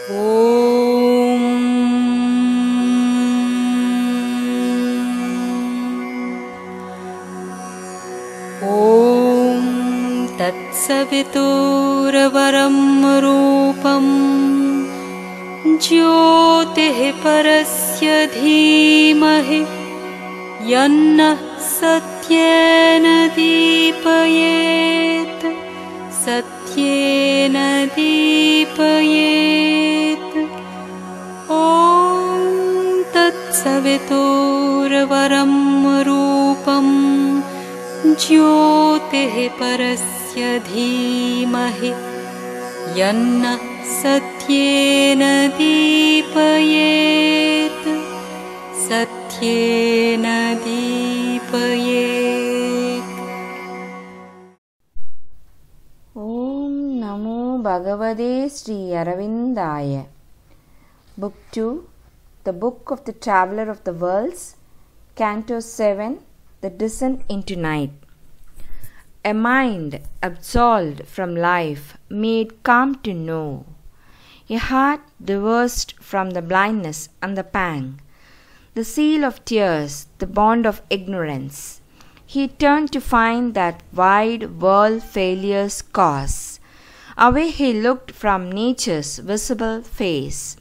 Om Tat Savitri Rupam Jyotih Parasya Dhimahi Yannah Satyena Deepayet Satyena Deepayet Om Tat Savitri Rupam Jyotih Parasya Dhimahi Yannah Satyena Deepayet Satyena Deepayet. Om Namo Bhagavate Sri Aravindaya. Book 2, The Book of the Traveller of the Worlds, Canto 7, The Descent into Night. A mind absolved from life, made calm to know, a heart divorced from the blindness and the pang, the seal of tears, the bond of ignorance. He turned to find that wide world failure's cause. Away he looked from nature's visible face,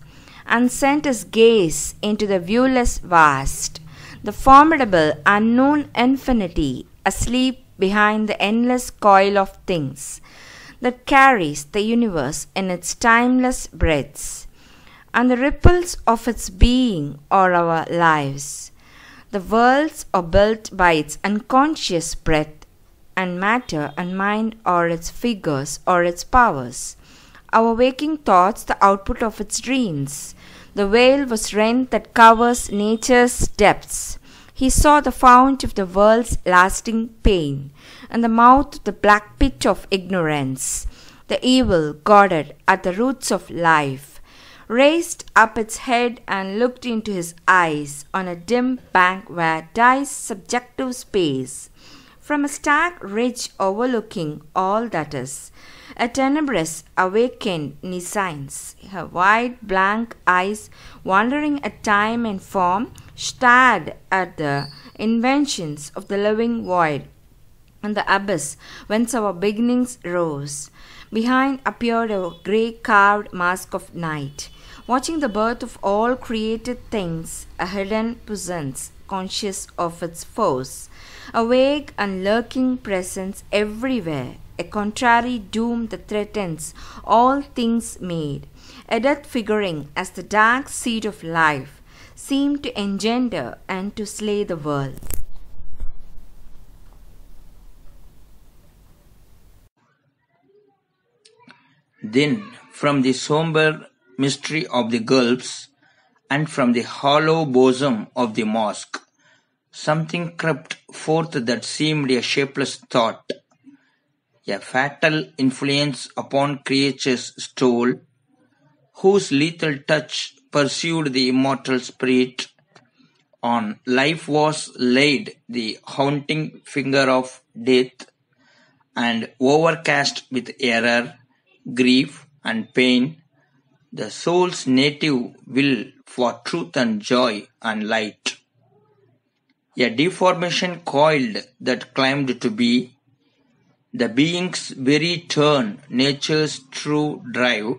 and sent his gaze into the viewless vast, the formidable unknown infinity, asleep behind the endless coil of things that carries the universe in its timeless breaths, and the ripples of its being are our lives. The worlds are built by its unconscious breath, and matter and mind are its figures or its powers. Our waking thoughts the output of its dreams. The veil was rent that covers nature's depths. He saw the fount of the world's lasting pain, and the mouth of the black pit of ignorance. The evil guarded at the roots of life raised up its head and looked into his eyes on a dim bank where dies subjective space. From a stark ridge overlooking all that is, a tenebrous awakened nescience, her wide blank eyes wandering at time and form, stared at the inventions of the living void and the abyss whence our beginnings rose. Behind appeared a grey carved mask of night, watching the birth of all created things, a hidden presence conscious of its force, a vague and lurking presence everywhere, a contrary doom that threatens all things made, a death figuring as the dark seed of life seemed to engender and to slay the world. Then, from the sombre mystery of the gulfs, and from the hollow bosom of the mosque, something crept forth that seemed a shapeless thought, a fatal influence upon creatures stole, whose lethal touch pursued the immortal spirit. On life was laid the haunting finger of death, and overcast with error, grief, and pain, the soul's native will for truth and joy and light. A deformation coiled that claimed to be the being's very turn, nature's true drive,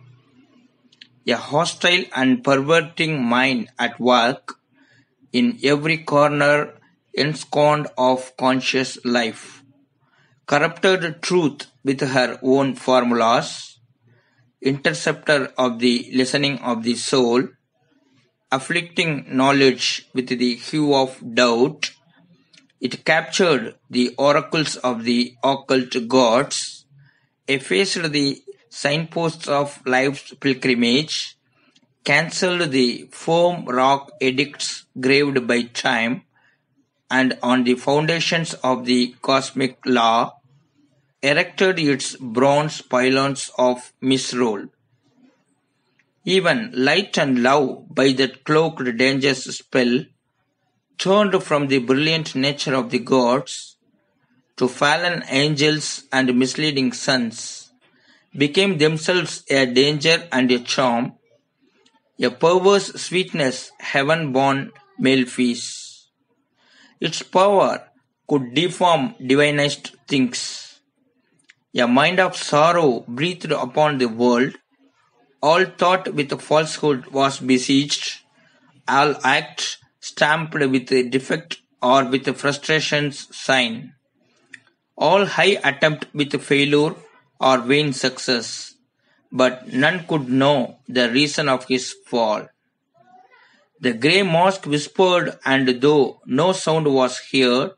a hostile and perverting mind at work in every corner ensconced of conscious life, corrupted truth with her own formulas, interceptor of the listening of the soul, afflicting knowledge with the hue of doubt. It captured the oracles of the occult gods, effaced the signposts of life's pilgrimage, cancelled the firm rock edicts graved by time, and on the foundations of the cosmic law, erected its bronze pylons of misrule. Even light and love, by that cloaked dangerous spell, turned from the brilliant nature of the gods to fallen angels and misleading suns, became themselves a danger and a charm, a perverse sweetness heaven-born malefice. Its power could deform divinized things. A mind of sorrow breathed upon the world. All thought with falsehood was besieged. All acts stamped with defect or with frustration's sign. All high attempt with failure or vain success. But none could know the reason of his fall. The grey mosque whispered, and though no sound was heard,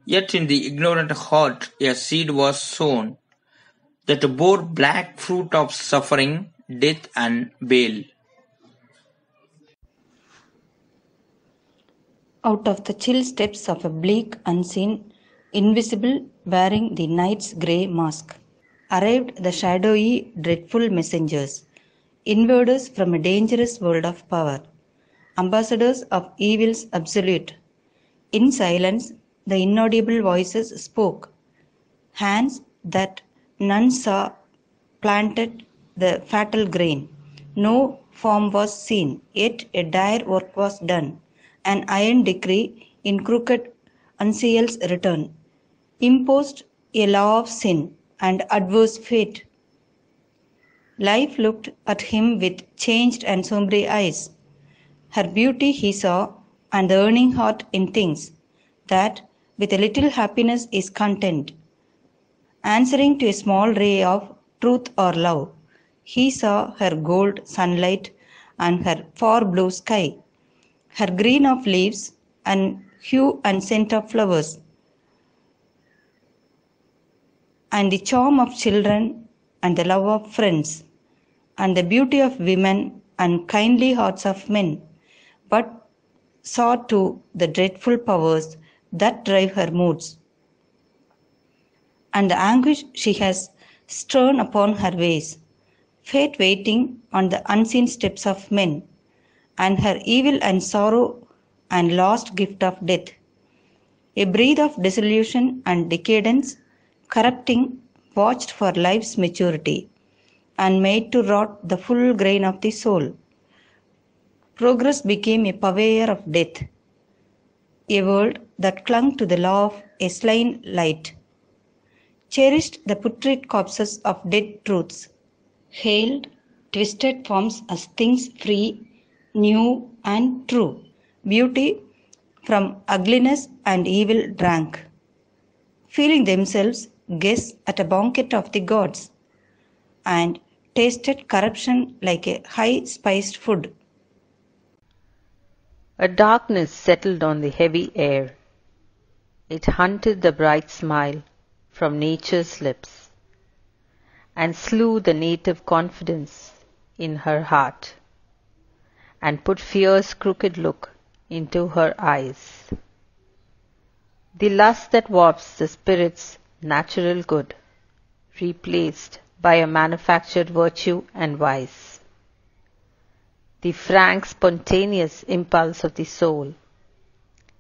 yet in the ignorant heart a seed was sown, that bore black fruit of suffering, death and bale. Out of the chill steps of a bleak, unseen, invisible, bearing the night's grey mask, arrived the shadowy, dreadful messengers, invaders from a dangerous world of power, ambassadors of evil's absolute. In silence, the inaudible voices spoke. Hands that none saw planted the fatal grain. No form was seen, yet a dire work was done. An iron decree in crooked Unseal's return imposed a law of sin and adverse fate. Life looked at him with changed and sombre eyes. Her beauty he saw, and the yearning heart in things that with a little happiness is content. Answering to a small ray of truth or love, he saw her gold sunlight and her far blue sky, her green of leaves and hue and scent of flowers, and the charm of children and the love of friends, and the beauty of women and kindly hearts of men, but saw too the dreadful powers that drive her moods, and the anguish she has strewn upon her ways, fate waiting on the unseen steps of men, and her evil and sorrow and lost gift of death, a breath of dissolution and decadence, corrupting, watched for life's maturity, and made to rot the full grain of the soul. Progress became a purveyor of death, a world that clung to the law of a slain light, cherished the putrid corpses of dead truths, hailed twisted forms as things free, new and true, beauty from ugliness and evil drank, feeling themselves guests at a banquet of the gods, and tasted corruption like a high-spiced food. A darkness settled on the heavy air. It hunted the bright smile from nature's lips, and slew the native confidence in her heart, and put fear's crooked look into her eyes. The lust that warps the spirit's natural good, replaced by a manufactured virtue and vice. The frank, spontaneous impulse of the soul,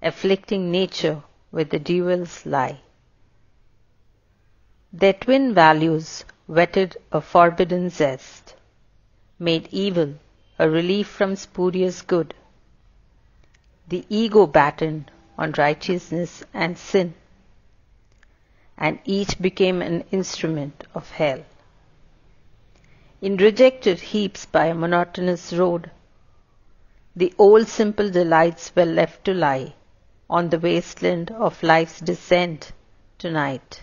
afflicting nature with the devil's lie. Their twin values whetted a forbidden zest, made evil a relief from spurious good. The ego battened on righteousness and sin, and each became an instrument of hell. In rejected heaps by a monotonous road, the old simple delights were left to lie on the wasteland of life's descent tonight.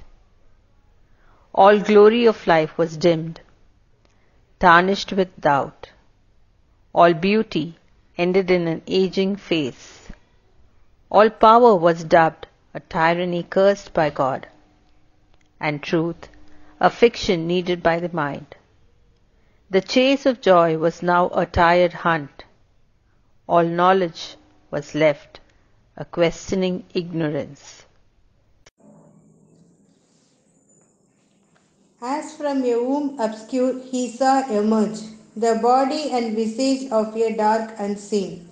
All glory of life was dimmed, tarnished with doubt. All beauty ended in an aging face. All power was dubbed a tyranny cursed by God, and truth a fiction needed by the mind. The chase of joy was now a tired hunt. All knowledge was left a questioning ignorance. As from a womb obscure he saw emerge the body and visage of a dark unseen,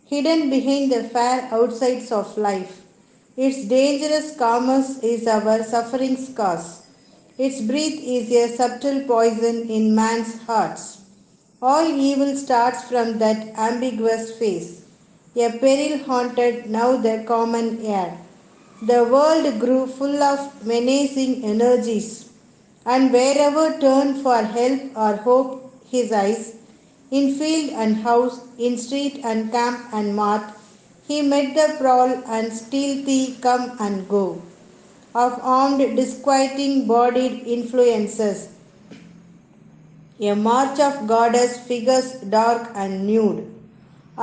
hidden behind the fair outsides of life. Its dangerous commerce is our suffering's cause. Its breath is a subtle poison in man's hearts. All evil starts from that ambiguous phase. A peril haunted now the common air. The world grew full of menacing energies, and wherever turned for help or hope his eyes, in field and house, in street and camp and mart, he met the prowl and stealthy come and go of armed, disquieting bodied influences, a march of goddess figures dark and nude,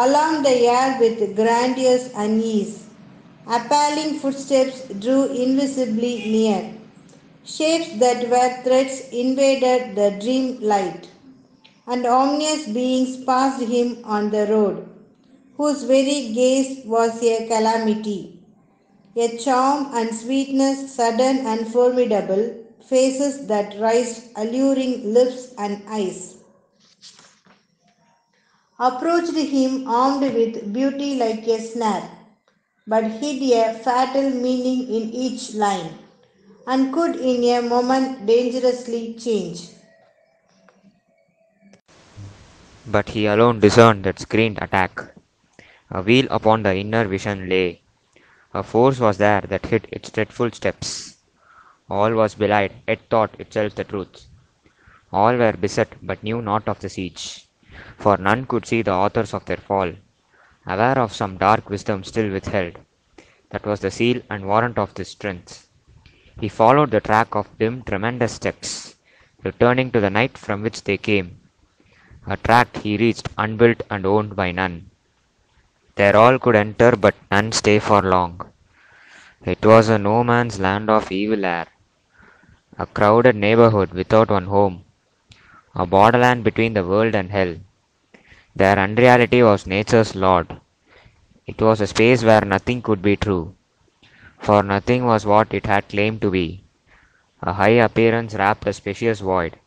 along the air with grandiose unease. Appalling footsteps drew invisibly near. Shapes that were threats invaded the dream light, and ominous beings passed him on the road, whose very gaze was a calamity. A charm and sweetness sudden and formidable, faces that raised alluring lips and eyes, approached him armed with beauty like a snare, but hid a fatal meaning in each line, and could in a moment dangerously change. But he alone discerned that screened attack. A wheel upon the inner vision lay. A force was there that hid its dreadful steps. All was belied, yet thought itself the truth. All were beset, but knew not of the siege. For none could see the authors of their fall, aware of some dark wisdom still withheld. That was the seal and warrant of this strength. He followed the track of dim, tremendous steps, returning to the night from which they came. A tract he reached unbuilt and owned by none. There all could enter, but none stay for long. It was a no man's land of evil air, a crowded neighborhood without one home, a borderland between the world and hell. Their unreality was nature's lord. It was a space where nothing could be true, for nothing was what it had claimed to be. A high appearance wrapped a spacious void,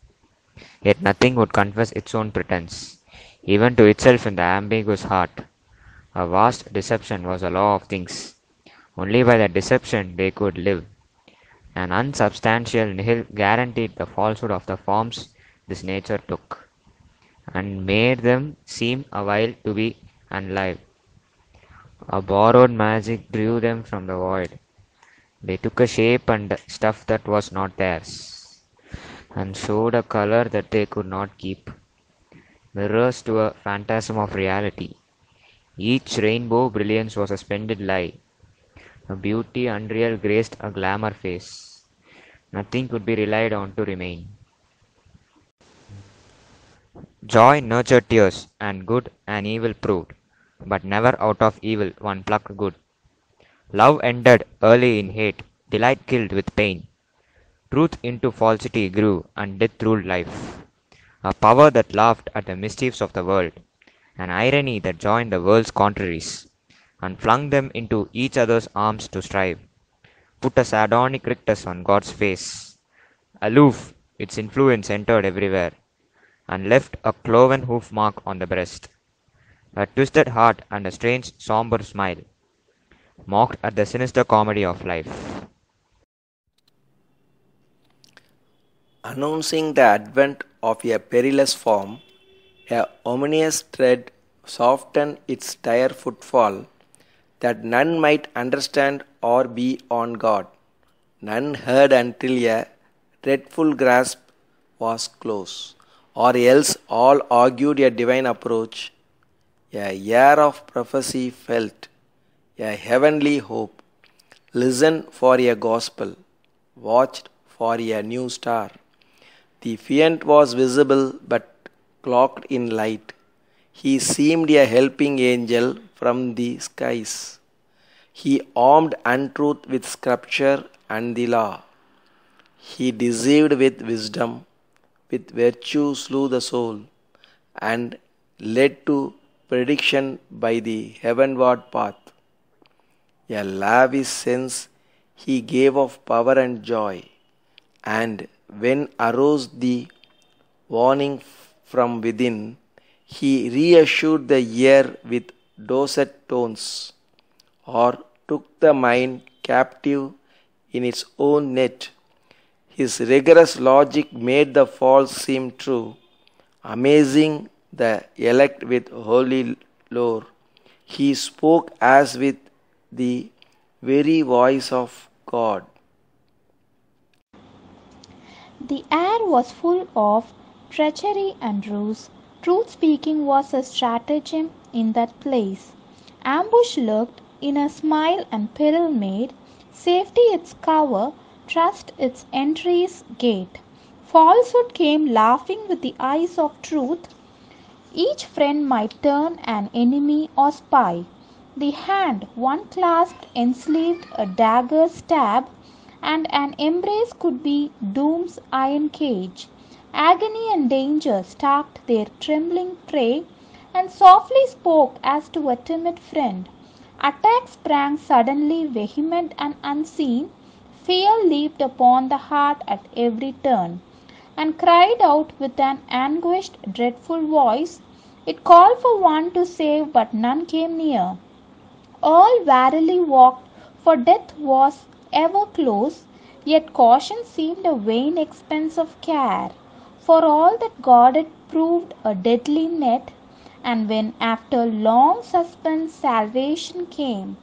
yet nothing would confess its own pretense, even to itself in the ambiguous heart. A vast deception was a law of things. Only by that deception they could live. An unsubstantial nihil guaranteed the falsehood of the forms this nature took, and made them seem awhile to be unlive. A borrowed magic drew them from the void. They took a shape and stuff that was not theirs, and showed a color that they could not keep, mirrors to a phantasm of reality. Each rainbow brilliance was a splendid lie. A beauty unreal graced a glamour face. Nothing could be relied on to remain. Joy nurtured tears, and good and evil proved, but never out of evil one plucked good. Love ended early in hate, delight killed with pain. Truth into falsity grew, and death ruled life. A power that laughed at the mischiefs of the world, an irony that joined the world's contraries, and flung them into each other's arms to strive, put a sardonic rictus on God's face. Aloof, its influence entered everywhere, and left a cloven hoof mark on the breast. A twisted heart and a strange sombre smile mocked at the sinister comedy of life. Announcing the advent of a perilous form, a ominous tread softened its dire footfall, that none might understand or be on guard. None heard until a dreadful grasp was close, or else all argued a divine approach. A air of prophecy felt, a heavenly hope. Listened for a gospel, watched for a new star. The fiend was visible but cloaked in light. He seemed a helping angel from the skies. He armed untruth with scripture and the law. He deceived with wisdom, with virtue slew the soul, and led to prediction by the heavenward path. A lavish sense he gave of power and joy, and when arose the warning from within, he reassured the ear with dulcet tones, or took the mind captive in its own net. His rigorous logic made the false seem true. Amazing the elect with holy lore. He spoke as with the very voice of God. The air was full of treachery and ruse. Truth speaking was a stratagem in that place. Ambush lurked in a smile and peril made. Safety its cover, trust its entry's gate. Falsehood came laughing with the eyes of truth. Each friend might turn an enemy or spy. The hand one clasped enslaved a dagger stab, and an embrace could be doom's iron cage. Agony and danger stalked their trembling prey, and softly spoke as to a timid friend. Attack sprang suddenly, vehement and unseen. Fear leaped upon the heart at every turn, and cried out with an anguished, dreadful voice. It called for one to save, but none came near. All warily walked, for death was ever close, yet caution seemed a vain expense of care. For all that guarded proved a deadly net, and when after long suspense salvation came,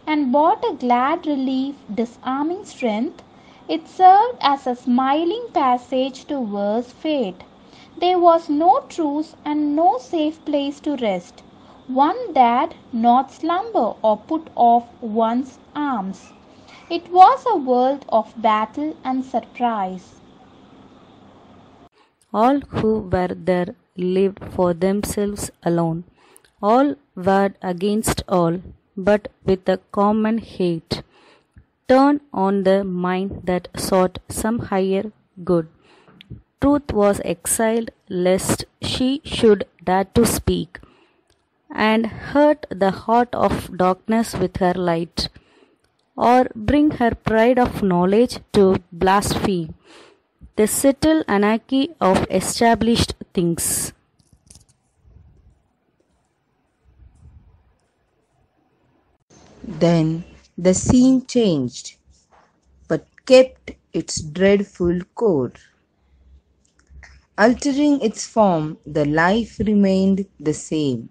and brought a glad relief, disarming strength, it served as a smiling passage to worse fate. There was no truce and no safe place to rest. One dared not slumber or put off one's arms. It was a world of battle and surprise. All who were there lived for themselves alone. All warred against all, but with a common hate. Turned on the mind that sought some higher good. Truth was exiled lest she should dare to speak, and hurt the heart of darkness with her light, or bring her pride of knowledge to blaspheme the subtle anarchy of established things. Then the scene changed, but kept its dreadful core. Altering its form, the life remained the same.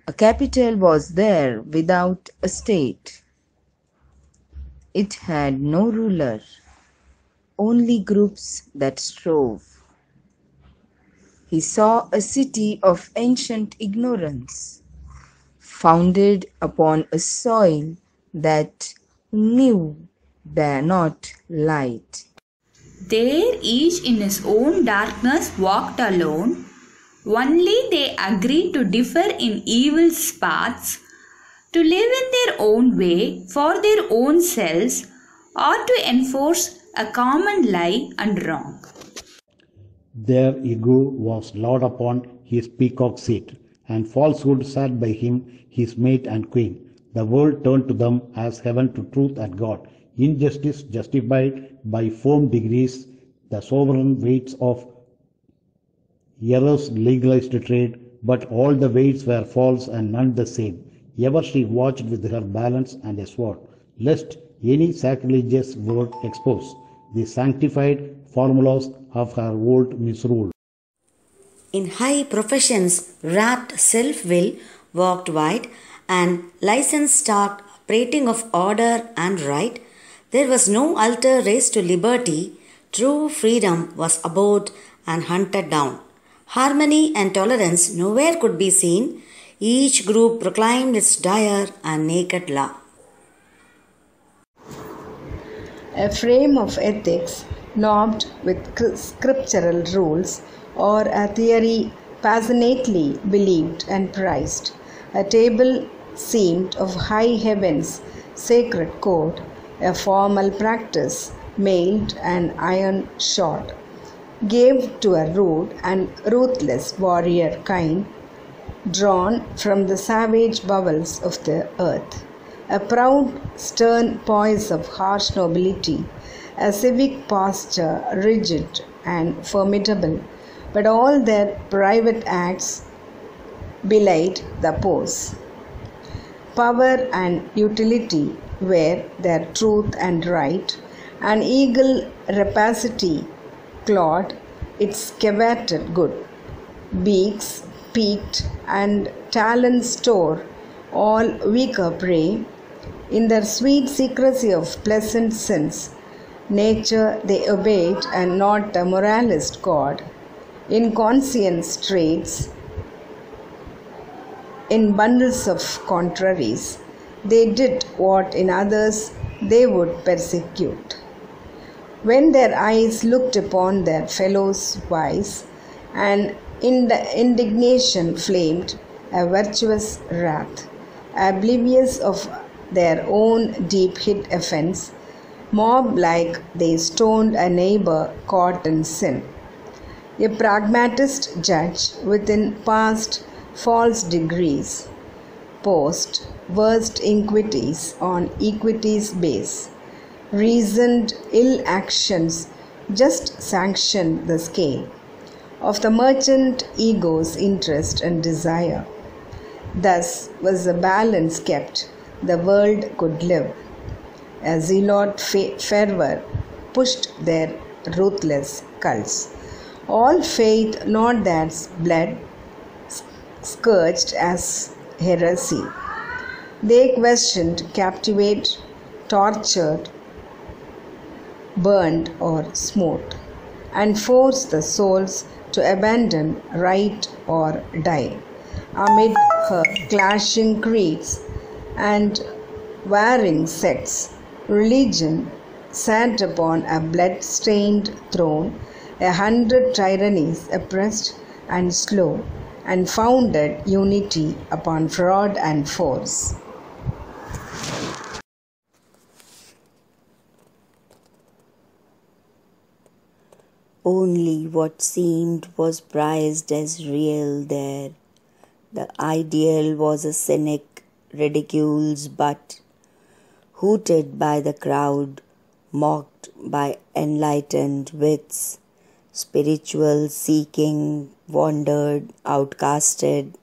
A capital was there without a state. It had no ruler, only groups that strove. He saw a city of ancient ignorance, founded upon a soil that knew not light. There each in his own darkness walked alone. Only they agreed to differ in evil's paths, to live in their own way for their own selves, or to enforce a common lie and wrong. Their ego was lord upon his peacock seat, and falsehood sat by him, his mate and queen. The world turned to them as heaven to truth and God. Injustice justified by firm degrees the sovereign weights of errors legalized trade, but all the weights were false and none the same. Ever she watched with her balance and a sword, lest any sacrilegious word expose the sanctified formulas of her old misrule. In high professions, rapt self-will walked wide, and license stalked, prating of order and right. There was no altar raised to liberty. True freedom was abhorred and hunted down. Harmony and tolerance nowhere could be seen. Each group proclaimed its dire and naked law. A frame of ethics knobbed with scriptural rules, or a theory passionately believed and prized. A table seemed of high heaven's sacred code, a formal practice, mailed and iron shod, gave to a rude and ruthless warrior kind, drawn from the savage bowels of the earth. A proud, stern poise of harsh nobility, a civic posture rigid and formidable, but all their private acts belied the pose. Power and utility were their truth and right, and eagle rapacity clawed its coveted good. beaks peaked, and talons tore, all weaker prey. In their sweet secrecy of pleasant sins, nature they obeyed and not a moralist God. In conscience straits, in bundles of contraries, they did what in others they would persecute. When their eyes looked upon their fellows' vice, and indignation flamed a virtuous wrath, oblivious of their own deep-hid offense, mob-like they stoned a neighbor caught in sin. A pragmatist judge within past false degrees post worst iniquities on equity's base. Reasoned ill actions just sanction the scale of the merchant ego's interest and desire. Thus was the balance kept, the world could live. A zealot fervor pushed their ruthless cults. All faith not that's blood scourged as heresy. They questioned, captivated, tortured, burned or smote, and forced the souls to abandon right or die. Amid her clashing creeds and warring sects, religion sat upon a blood-stained throne, 100 tyrannies oppressed and slow, and founded unity upon fraud and force. Only what seemed was prized as real there. The ideal was a cynic, ridicule's butt, hooted by the crowd, mocked by enlightened wits, spiritual seeking, wandered, outcasted,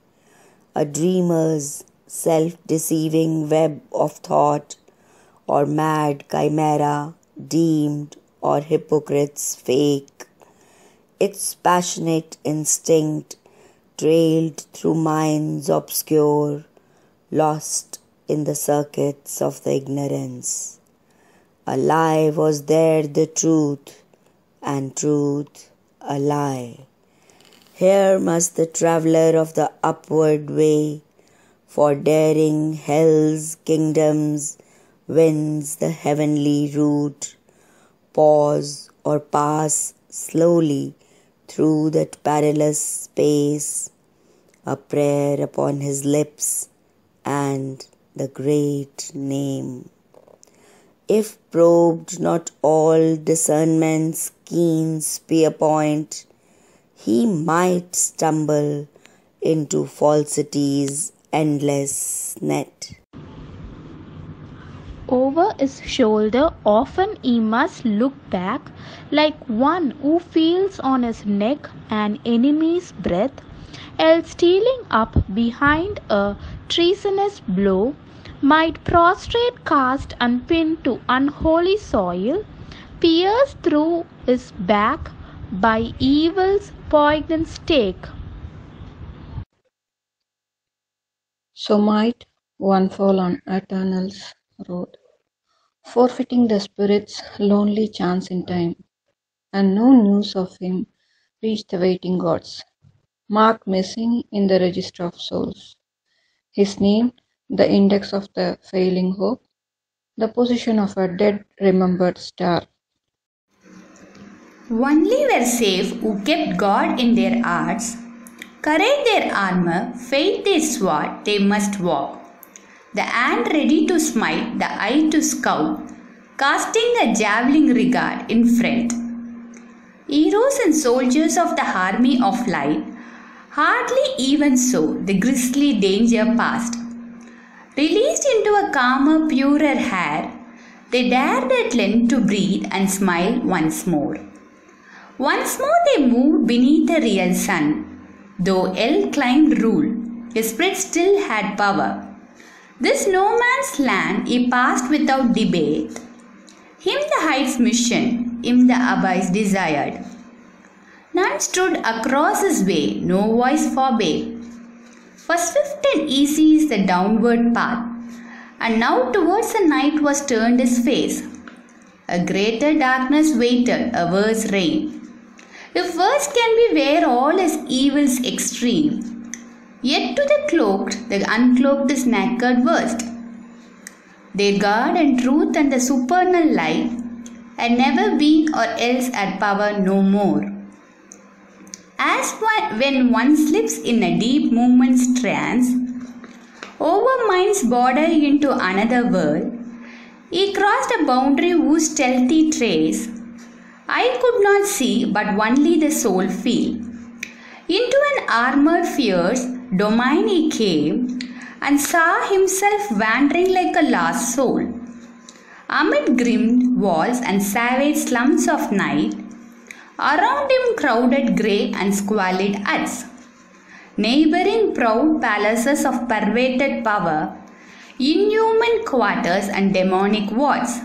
a dreamer's self-deceiving web of thought, or mad chimera, deemed, or hypocrite's fake. Its passionate instinct trailed through minds obscure, lost in the circuits of the ignorance. A lie was there the truth, and truth a lie. Here must the traveller of the upward way, for daring hell's kingdoms, wins the heavenly route, pause or pass slowly through that perilous space, a prayer upon his lips and the great name. If probed not all discernment's keen spear point, he might stumble into falsity's endless net. Over his shoulder often he must look back, like one who feels on his neck an enemy's breath, else stealing up behind a treasonous blow, might prostrate cast and pin to unholy soil, pierced through his back by evil's poignant stake. So might one fall on eternal's road, forfeiting the spirit's lonely chance in time, and no news of him reach the waiting gods, marked missing in the register of souls. His name, the index of the failing hope, the position of a dead remembered star. Only were safe who kept God in their hearts, courage their armor, faith their sword, they must walk. The hand ready to smite, the eye to scout, casting the javelin regard in front. Heroes and soldiers of the army of light, hardly even so the grisly danger passed. Released into a calmer, purer air, they dared at length to breathe and smile once more. Once more they moved beneath the real sun. Though hell claimed rule, his spirit still had power. This no man's land he passed without debate. Him the heights mission, him the abyss desired. None stood across his way, no voice forbade. For swift and easy is the downward path, and now towards the night was turned his face. A greater darkness waited, a worse reign. If worse can be where all is evil's extreme, yet to the cloaked, the uncloaked is naked worst. Their God and truth and the supernal light had never been or else had power no more. As when one slips in a deep movement's trance, over mind's border into another world, he crossed a boundary whose stealthy trace I could not see but only the soul feel. Into an armored fierce domain he came and saw himself wandering like a lost soul. Amid grim walls and savage slums of night, around him crowded grey and squalid huts, neighbouring proud palaces of perverted power, inhuman quarters and demonic wards.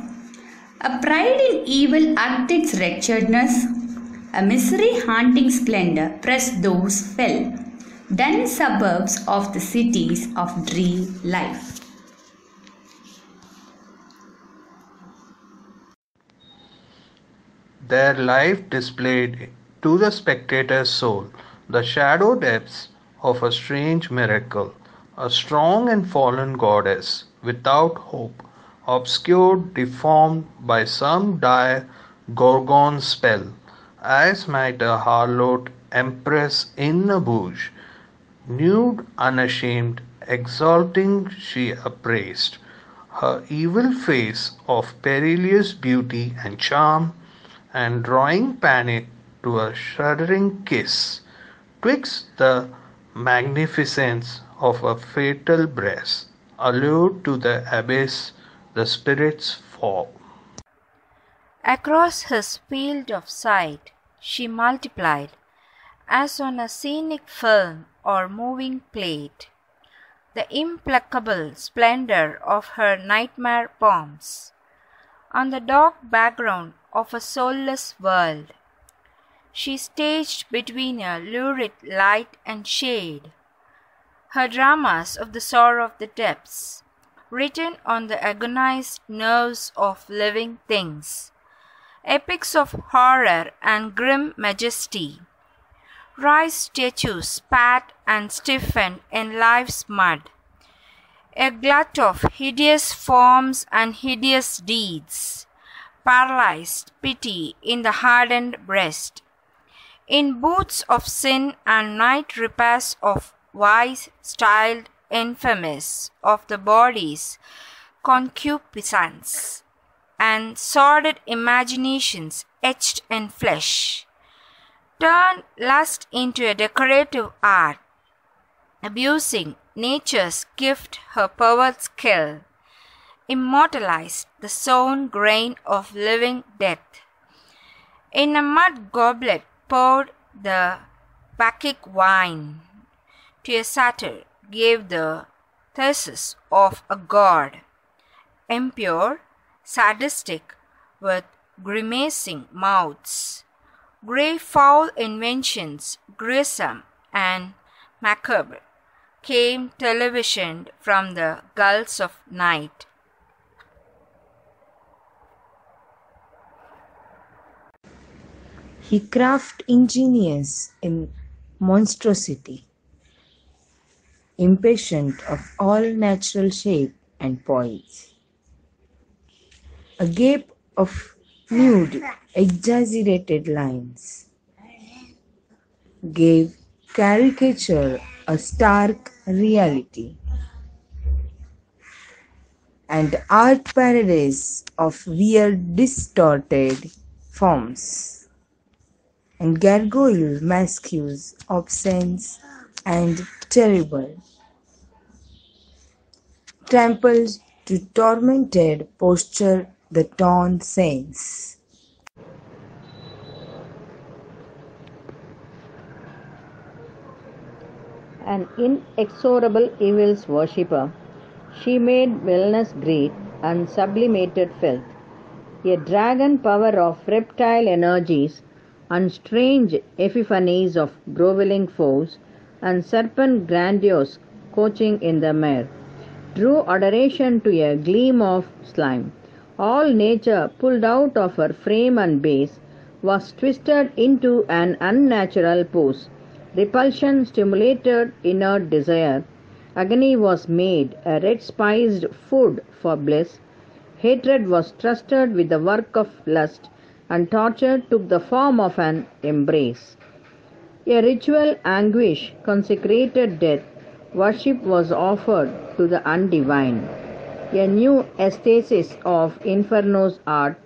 A pride in evil hugged its wretchedness, a misery haunting splendour pressed those fell, dun suburbs of the cities of dream life. Their life displayed to the spectator's soul the shadow depths of a strange miracle, a strong and fallen goddess without hope, obscured, deformed by some dire Gorgon spell, as might a harlot empress in a bouge. Nude, unashamed, exulting she appraised her evil face of perilous beauty and charm, and drawing panic to a shuddering kiss, twixt the magnificence of a fatal breast, allured to the abyss the spirits fall. Across his field of sight she multiplied, as on a scenic film or moving plate, the implacable splendor of her nightmare palms. On the dark background of a soulless world, she staged between a lurid light and shade her dramas of the sorrow of the depths, written on the agonized nerves of living things, epics of horror and grim majesty, rise statues spat and stiffened in life's mud, a glut of hideous forms and hideous deeds, paralyzed pity in the hardened breast. In booths of sin and night repairs of vice styled infamous of the body's concupiscence, and sordid imaginations etched in flesh, turned lust into a decorative art, abusing nature's gift her perverse skill, immortalized the sown grain of living death. In a mud goblet poured the Bacchic wine, to a satyr gave the thesis of a god, impure, sadistic, with grimacing mouths, grey foul inventions, gruesome and macabre, came televisioned from the gulls of night. He craft ingenious in monstrosity, impatient of all natural shape and poise. A gape of nude, exaggerated lines gave caricature a stark reality, and art paradise of weird distorted forms, and gargoyle masques obscene and terrible, trampled to tormented posture the torn saints. An inexorable evil's worshipper, she made wellness great and sublimated filth, a dragon power of reptile energies and strange epiphanies of grovelling foes, and serpent grandiose coaching in the mire, drew adoration to a gleam of slime. All nature, pulled out of her frame and base, was twisted into an unnatural pose. Repulsion stimulated inert desire. Agony was made a red-spiced food for bliss. Hatred was trusted with the work of lust, and torture took the form of an embrace. A ritual anguish consecrated death. Worship was offered to the undivine. A new aesthesis of Inferno's art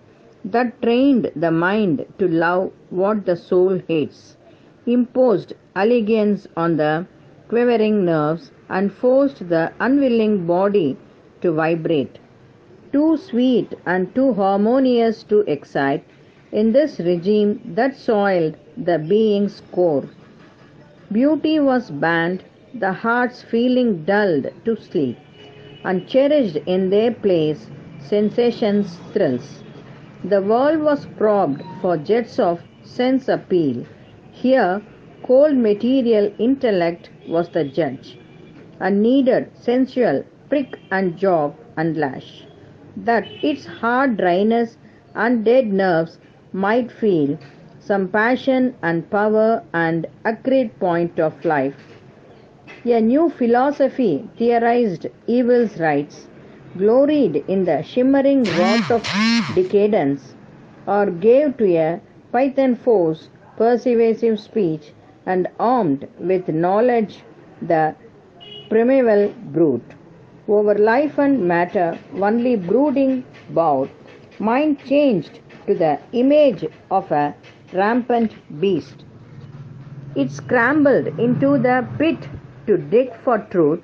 that trained the mind to love what the soul hates, imposed allegiance on the quivering nerves, and forced the unwilling body to vibrate. Too sweet and too harmonious to excite, in this regime that soiled the being's core. Beauty was banned, the heart's feeling dulled to sleep, and cherished in their place sensation's thrills. The world was probed for jets of sense appeal. Here, cold material intellect was the judge, and needed sensual prick and jog and lash, that its hard dryness and dead nerves might feel some passion and power and acrid point of life. A new philosophy theorized evil's rights, gloried in the shimmering wrath of decadence, or gave to a python force persuasive speech, and armed with knowledge the primeval brute. Over life and matter only brooding bowed, mind changed to the image of a rampant beast. It scrambled into the pit to dig for truth,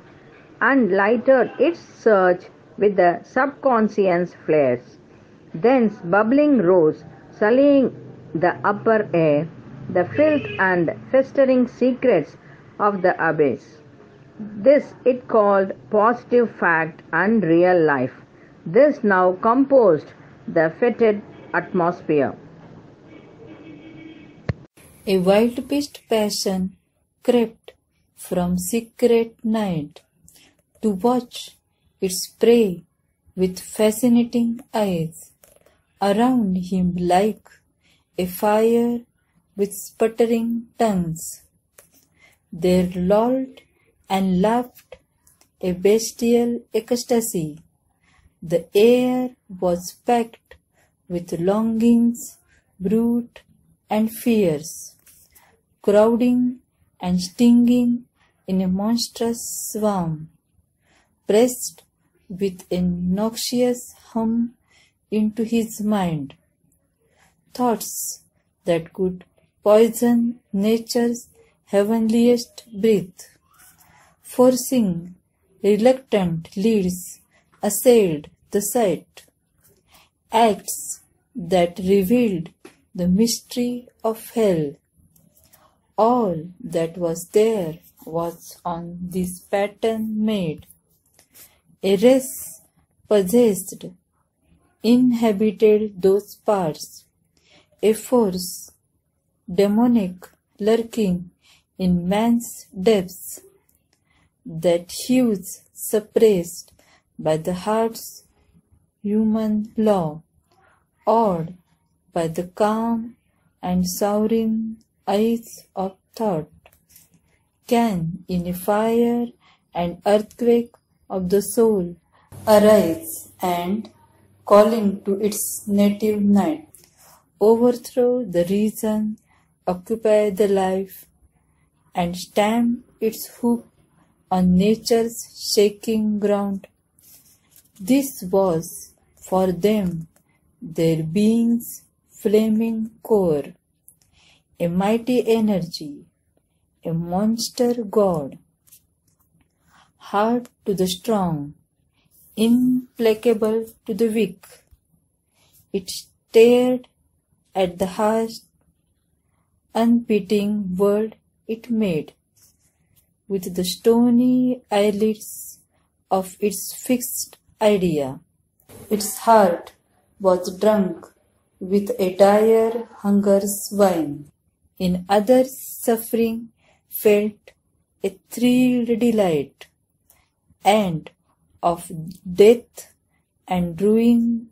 and lighted its search with the subconscious flares. Thence bubbling rose, sullying the upper air, the filth and festering secrets of the abyss. This it called positive fact and real life. This now composed the fetid atmosphere. A wild beast passion crept from secret night to watch its prey with fascinating eyes, around him like a fire with sputtering tongues. There lolled and laughed a bestial ecstasy. The air was packed with longings, brute and fears, crowding and stinging in a monstrous swarm, pressed with a noxious hum into his mind, thoughts that could poison nature's heavenliest breath. Forcing reluctant leads assailed the sight, acts that revealed the mystery of hell. All that was there was on this pattern made. A race possessed, inhabited those parts, a force demonic lurking in man's depths, that hues suppressed by the heart's human law, awed by the calm and soaring eyes of thought, can in a fire and earthquake of the soul arise and, calling to its native night, overthrow the reason, occupy the life, and stamp its hoof on nature's shaking ground. This was for them their being's flaming core, a mighty energy, a monster god, hard to the strong, implacable to the weak. It stared at the harsh, unpitying world it made, with the stony eyelids of its fixed idea. Its heart was drunk with a dire hunger swine. In others' suffering felt a thrilled delight, and of death and ruin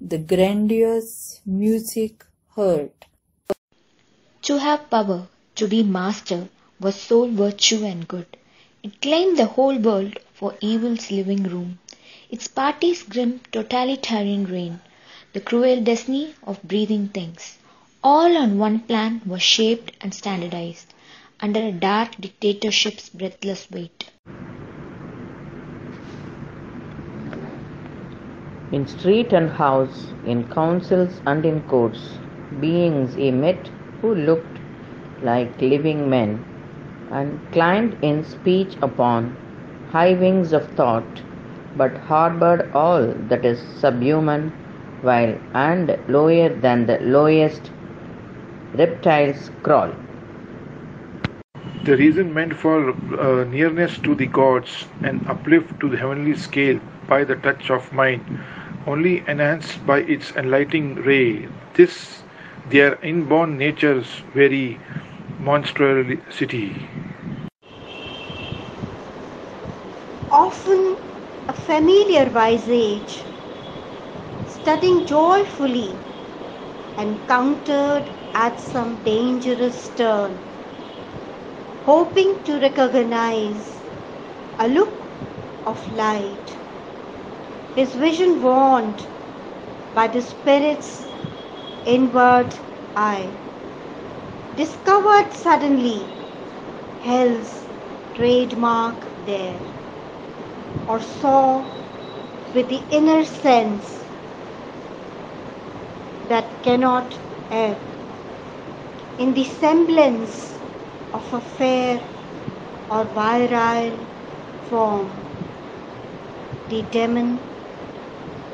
the grandiose music heard. To have power, to be master, was sole virtue and good. It claimed the whole world for evil's living room. Its party's grim totalitarian reign, the cruel destiny of breathing things, all on one plan was shaped and standardized, under a dark dictatorship's breathless weight. In street and house, in councils and in courts, beings he met who looked like living men, and climbed in speech upon high wings of thought, but harbored all that is subhuman, vile, and lower than the lowest reptiles crawl. The reason meant for nearness to the gods and uplift to the heavenly scale by the touch of mind, only enhanced by its enlightening ray. This their inborn nature's very monstrosity. Often a familiar visage, studying joyfully, encountered at some dangerous turn, hoping to recognize a look of light. His vision warned by the Spirit's inward eye, discovered suddenly hell's trademark there, or saw with the inner sense that cannot err in the semblance of a fair or virile form, the demon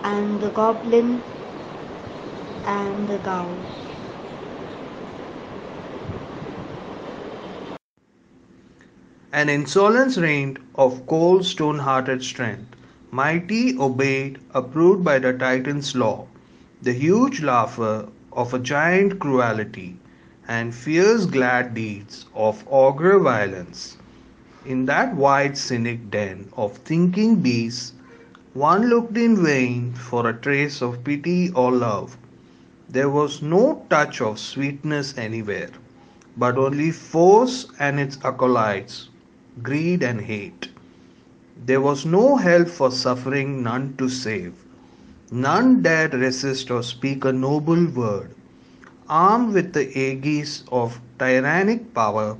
and the goblin and the ghoul. An insolence reigned of cold stone-hearted strength, mighty, obeyed, approved by the Titan's law, the huge laugher of a giant cruelty, and fierce glad deeds of ogre violence. In that wide cynic den of thinking beasts, one looked in vain for a trace of pity or love. There was no touch of sweetness anywhere, but only force and its acolytes, greed and hate. There was no help for suffering, none to save. None dared resist or speak a noble word. Armed with the aegis of tyrannic power,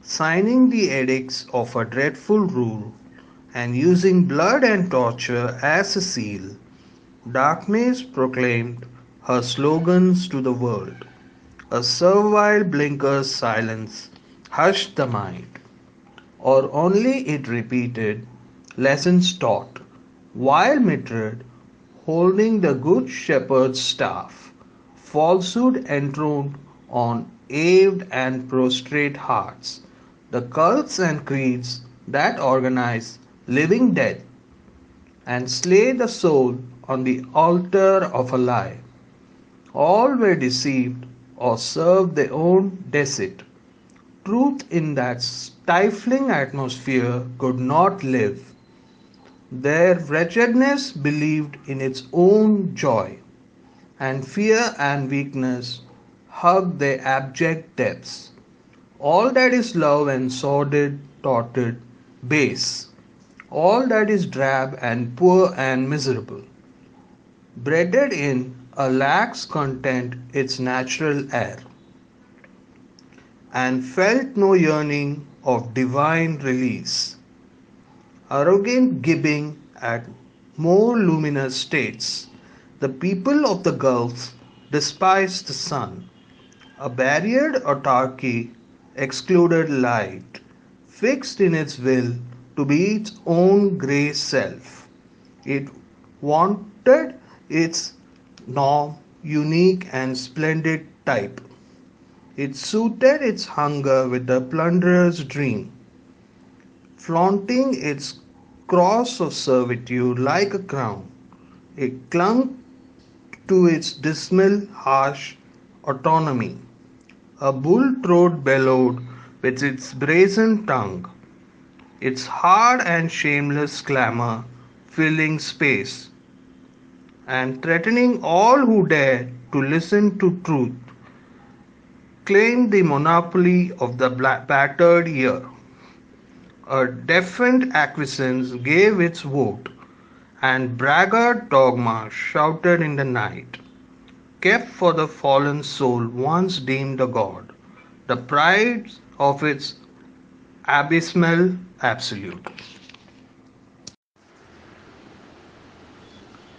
signing the edicts of a dreadful rule, and using blood and torture as a seal, darkness proclaimed her slogans to the world. A servile blinker's silence hushed the mind, or only it repeated lessons taught, while mitred, holding the good shepherd's staff, falsehood enthroned on aved and prostrate hearts, the cults and creeds that organize living death and slay the soul on the altar of a lie. All were deceived or served their own deceit. Truth in that stifling atmosphere could not live. Their wretchedness believed in its own joy, and fear and weakness hugged their abject depths. All that is low and sordid, tortured, base, all that is drab and poor and miserable, breathed in a lax content its natural air, and felt no yearning of divine release. Arrogant gibing at more luminous states, the people of the gulfs despised the sun. A barriered autarky excluded light, fixed in its will to be its own grey self. It wanted its norm, unique and splendid type. It suited its hunger with the plunderer's dream, flaunting its cross of servitude like a crown. It clung to its dismal, harsh autonomy. A bull-throat bellowed with its brazen tongue, its hard and shameless clamor filling space, and threatening all who dared to listen to truth, claimed the monopoly of the battered ear. A deafened acquiescence gave its vote, and braggart dogma shouted in the night, kept for the fallen soul once deemed a god, the pride of its abysmal absolute.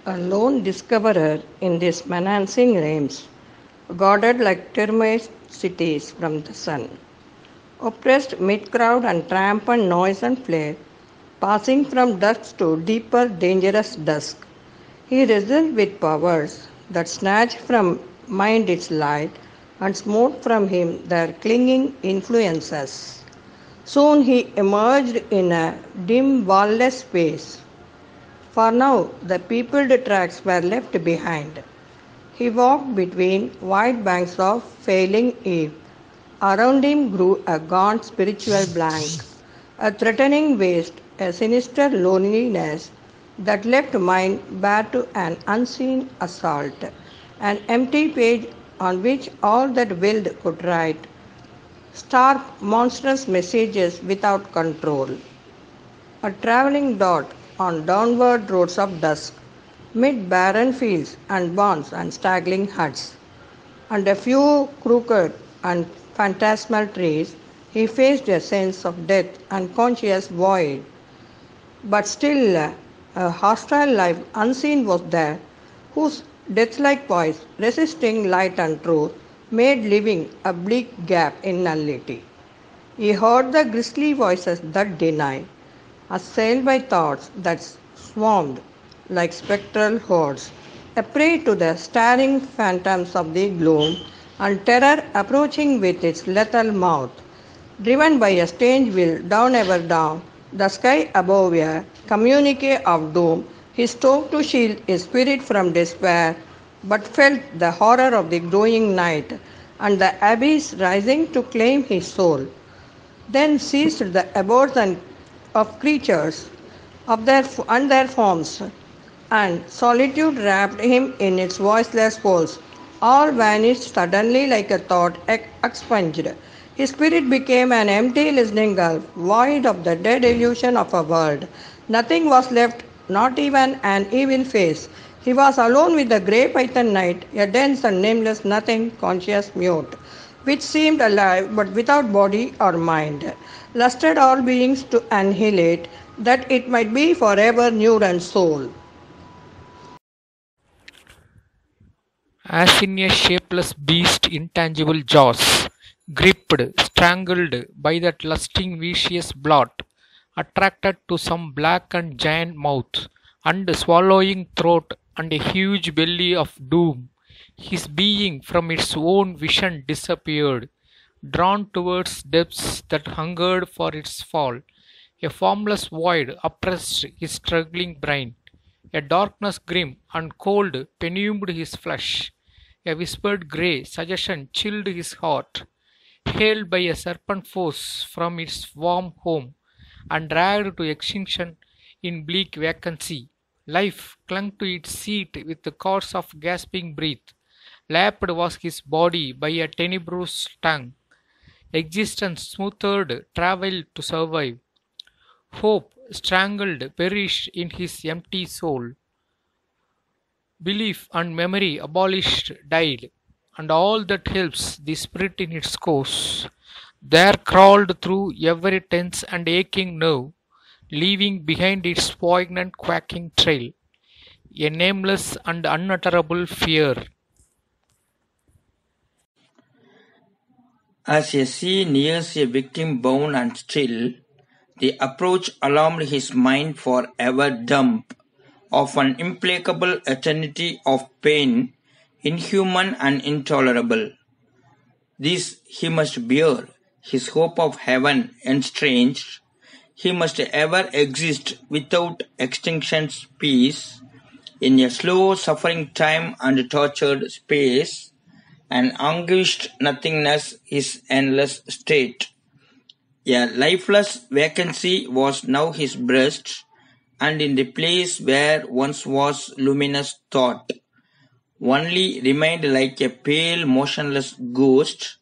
A lone discoverer in these menacing realms, guarded like termite cities from the sun, oppressed mid crowd and rampant noise and flare, passing from dusk to deeper dangerous dusk. He wrestled with powers that snatched from mind its light and smote from him their clinging influences. Soon he emerged in a dim wall-less space, for now the peopled tracks were left behind. He walked between wide banks of failing eve. Around him grew a gaunt spiritual blank, a threatening waste, a sinister loneliness that left mind bare to an unseen assault, an empty page on which all that willed could write stark, monstrous messages without control. A travelling dot on downward roads of dusk, mid barren fields and barns and straggling huts, and a few crooked and phantasmal trees, he faced a sense of death and conscious void. But still, a hostile life unseen was there, whose death-like voice, resisting light and truth, made living a bleak gap in nullity. He heard the grisly voices that deny, assailed by thoughts that swarmed like spectral hordes, a prey to the staring phantoms of the gloom, and terror approaching with its lethal mouth. Driven by a strange will down ever down, the sky above a communique of doom, he strove to shield his spirit from despair, but felt the horror of the growing night and the abyss rising to claim his soul. Then ceased the abortion of creatures of their forms, and solitude wrapped him in its voiceless folds. All vanished suddenly like a thought expunged. His spirit became an empty listening gulf, void of the dead illusion of a world. Nothing was left, not even an evil face. He was alone with the grey python night, a dense and nameless nothing, conscious mute, which seemed alive but without body or mind, lusted all beings to annihilate, that it might be forever nude and sole. As in a shapeless beast intangible jaws, gripped, strangled by that lusting vicious blot, attracted to some blackened giant mouth, and swallowing throat and a huge belly of doom, his being from its own vision disappeared, drawn towards depths that hungered for its fall. A formless void oppressed his struggling brain. A darkness grim and cold penumbed his flesh. A whispered grey suggestion chilled his heart. Hailed by a serpent force from its warm home, and dragged to extinction in bleak vacancy, life clung to its seat with the cords of gasping breath. Lapped was his body by a tenebrous tongue. Existence smothered, travelled to survive. Hope, strangled, perished in his empty soul. Belief and memory abolished died, and all that helps the spirit in its course. There crawled through every tense and aching nerve, leaving behind its poignant quacking trail, a nameless and unutterable fear. As a sea nears a victim bound and still, the approach alarmed his mind forever dumb, of an implacable eternity of pain, inhuman and intolerable. This he must bear, his hope of heaven estranged. He must ever exist without extinction's peace, in a slow suffering time and tortured space, an anguished nothingness his endless state. A lifeless vacancy was now his breast, and in the place where once was luminous thought, only remained like a pale motionless ghost,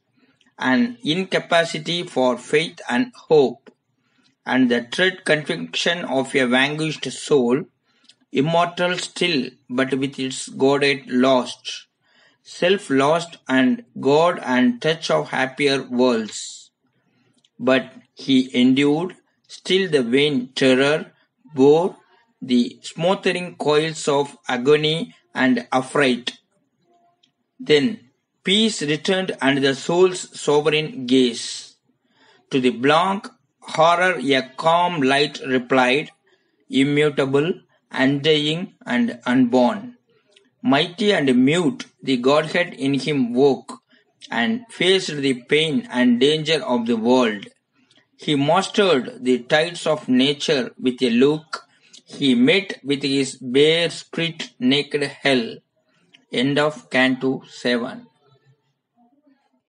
an incapacity for faith and hope, and the dread conviction of a vanquished soul, immortal still, but with its godhead lost, self lost and God and touch of happier worlds. But he endured, still the vain terror bore the smothering coils of agony and affright. Then peace returned and the soul's sovereign gaze. To the blank horror a calm light replied, immutable, undying and unborn. Mighty and mute, the Godhead in him woke, and faced the pain and danger of the world. He mastered the tides of nature with a look. He met with his bare spirit naked hell. End of Canto 7.